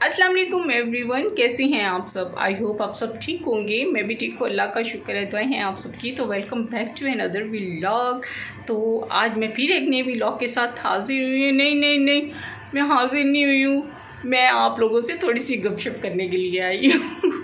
अस्सलाम वालेकुम एवरीवन, कैसे हैं आप सब। आई होप आप सब ठीक होंगे। मैं भी ठीक हूँ, अल्लाह का शुक्र है, दुआएं हैं आप सबकी। तो welcome back to another vlog. तो आज मैं फिर एक नए व्लॉग के साथ हाजिर हुई हूँ। नहीं, मैं हाजिर नहीं हुई हूँ, मैं आप लोगों से थोड़ी सी गपशप करने के लिए आई हूँ।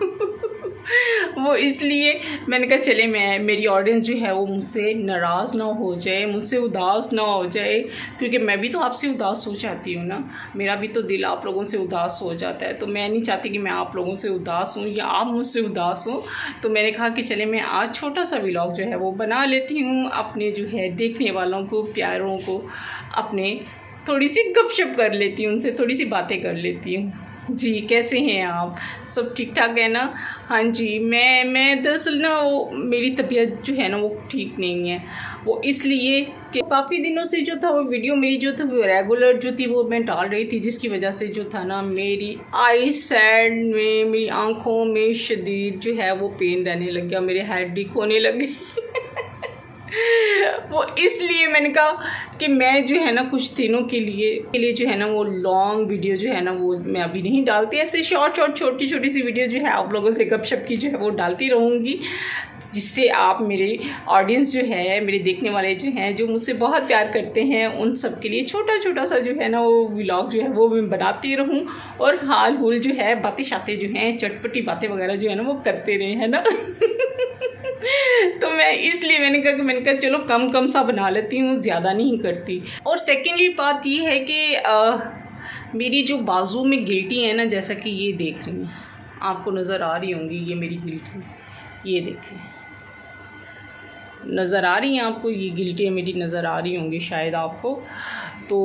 वो इसलिए मैंने कहा चले मैं मेरी ऑडियंस जो है वो मुझसे नाराज़ ना हो जाए, मुझसे उदास ना हो जाए, क्योंकि मैं भी तो आपसे उदास हो जाती हूँ ना। मेरा भी तो दिल आप लोगों से उदास हो जाता है, तो मैं नहीं चाहती कि मैं आप लोगों से उदास हूँ या आप मुझसे उदास हो। तो मैंने कहा कि चले मैं आज छोटा सा व्लॉग जो है वो बना लेती हूँ, अपने जो है देखने वालों को, प्यारों को, अपने थोड़ी सी गपशप कर लेती हूँ, उनसे थोड़ी सी बातें कर लेती हूँ। जी, कैसे हैं आप सब, ठीक ठाक है ना। हाँ जी, मैं दरअसल ना वो मेरी तबीयत जो है ना वो ठीक नहीं है। वो इसलिए कि काफ़ी दिनों से जो था वो वीडियो मेरी जो था वो रेगुलर जो थी वो मैं डाल रही थी, जिसकी वजह से जो था ना मेरी आई साइड में, मेरी आँखों में शदीद जो है वो पेन रहने लग गया, मेरे हेडेक होने लगे। वो इसलिए मैंने कहा कि मैं जो है ना कुछ दिनों के लिए जो है ना वो लॉन्ग वीडियो जो है ना वो मैं अभी नहीं डालती, ऐसे शॉर्ट छोटी सी वीडियो जो है आप लोगों से गपशप की जो है वो डालती रहूँगी, जिससे आप मेरे ऑडियंस जो है, मेरे देखने वाले जो हैं, जो मुझसे बहुत प्यार करते हैं, उन सब के लिए छोटा सा जो है ना वो व्लॉग जो है वो मैं बनाती रहूँ, और हाल हुल जो है बातें शातें जो हैं, चटपटी बातें वगैरह जो है ना वो करते रहे, है ना। तो मैं इसलिए मैंने कहा चलो कम सा बना लेती हूँ, ज़्यादा नहीं करती। और सेकेंडरी बात ये है कि मेरी जो बाजू में गिल्टी है ना, जैसा कि ये देख रही हैं, आपको नज़र आ रही होंगी, ये मेरी गिल्टी, ये देखें, नज़र आ रही हैं आपको, ये गिल्टियाँ मेरी नज़र आ रही होंगी शायद आपको। तो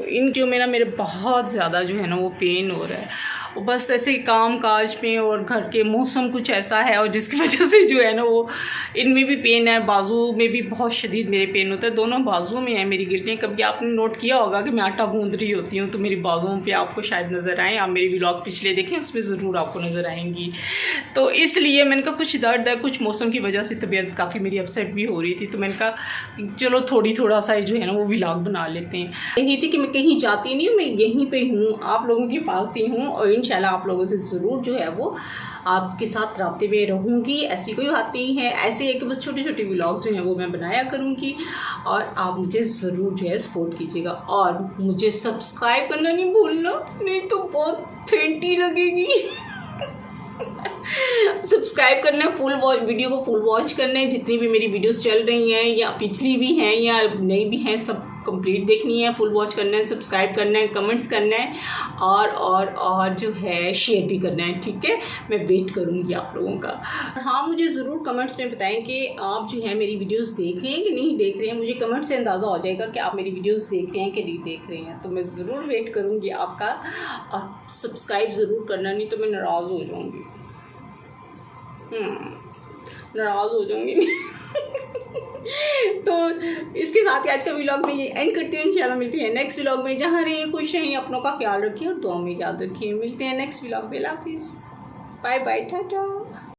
इन जो मेरे बहुत ज़्यादा जो है ना वो पेन हो रहा है, वो बस ऐसे काम काज में, और घर के मौसम कुछ ऐसा है, और जिसकी वजह से जो है ना वो इनमें भी पेन है, बाजू में भी बहुत शदीद मेरे पेन होता है, दोनों बाजुओं में है मेरी गिल्टियाँ। कभी आपने नोट किया होगा कि मैं आटा गूंद रही होती हूँ तो मेरी बाजुओं पे आपको शायद नज़र आए, आप मेरी व्लॉग पिछले देखें उसमें ज़रूर आपको नज़र आएंगी। तो इसलिए मैंने कहा कुछ दर्द है, कुछ मौसम की वजह से तबीयत काफ़ी मेरी अपसेट भी हो रही थी, तो मैंने कहा चलो थोड़ा सा जो है ना वो व्लॉग बना लेते हैं। यही थी कि मैं कहीं जाती नहीं हूँ, मैं यहीं पे हूँ, आप लोगों के पास ही हूँ, और इंशाल्लाह आप लोगों से ज़रूर जो है वो आपके साथ राब्ते में रहूँगी। ऐसी कोई बात नहीं है, ऐसे है कि बस छोटे व्लॉग जो हैं वो मैं बनाया करूँगी, और आप मुझे ज़रूर जो है सपोर्ट कीजिएगा, और मुझे सब्सक्राइब करना नहीं भूलना, नहीं तो बहुत फेंटी लगेगी। सब्सक्राइब करना है, फुल वॉच वीडियो को फुल वॉच करना है, जितनी भी मेरी वीडियोस चल रही हैं या पिछली भी हैं या नई भी हैं, सब कंप्लीट देखनी है, फुल वॉच करना है, सब्सक्राइब करना है, कमेंट्स करना है, और जो है शेयर भी करना है, ठीक है। मैं वेट करूँगी आप लोगों का। हाँ, मुझे ज़रूर कमेंट्स में बताएं कि आप जो है मेरी वीडियोस देख रहे हैं कि नहीं देख रहे हैं। मुझे कमेंट से अंदाज़ा हो जाएगा कि आप मेरी वीडियोस देख रहे हैं कि नहीं देख रहे हैं, तो मैं ज़रूर वेट करूँगी आपका। और सब्सक्राइब ज़रूर करना, नहीं तो मैं नाराज़ हो जाऊँगी, नाराज़ हो जाऊँगी। तो इसके साथ ही आज का व्लॉग में ये एंड करती हूँ। इंशाल्लाह मिलती है नेक्स्ट व्लॉग में। जहाँ रहिए खुश रहिए, अपनों का ख्याल रखिए और दुआ में याद रखिए। मिलते हैं नेक्स्ट व्लॉग में। अल्लाह हाफिज़, बाय बाय, टाटा।